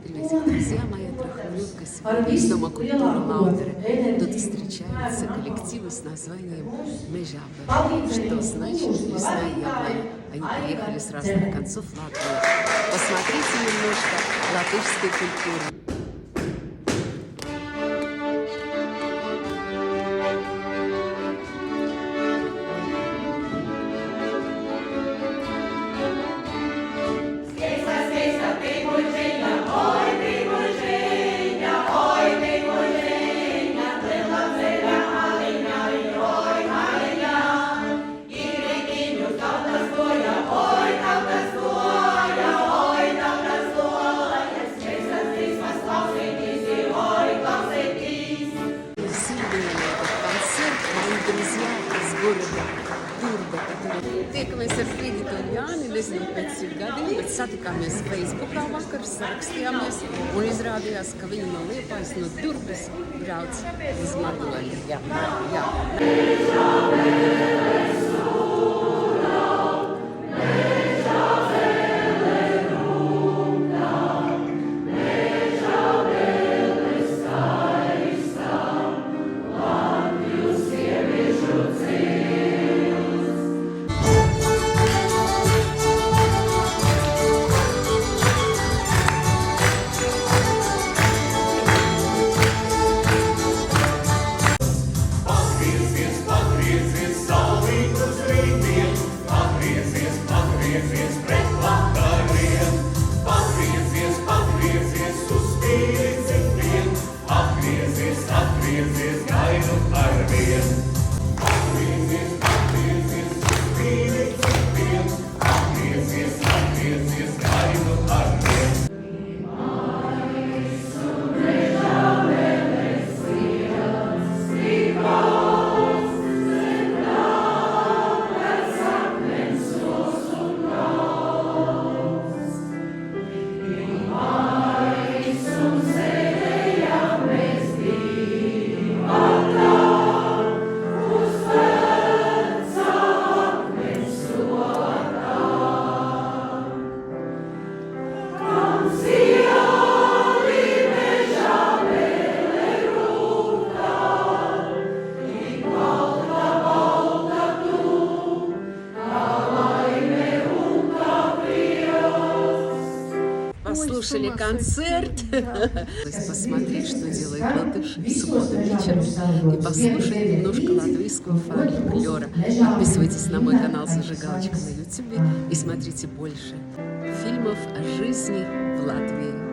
Приветик, друзья мои, Трахмилка, сегодня из Дома культуры Лаудера. Тут встречаются коллективы с названием Межабе, что значит лесная яблоня. Они приехали с разных концов Латвии. Посмотрите немножко латышской культуры. Друзья из goroda Durba, которые tiekamies ar Frigitu un Jāni, nezinu, pēc 100 gadiem, bet satikāmies Facebookā vakar, sarakstījāmies un izrādījās, ka viņi no Liepājas, no Durbas brauc uz Madoni. Jā. Послушали концерт, то есть посмотреть, что делают латыши в субботу вечером, и послушать немножко латвийского фольклора. Подписывайтесь на мой канал «Зажигалочка» на YouTube и смотрите больше фильмов о жизни в Латвии.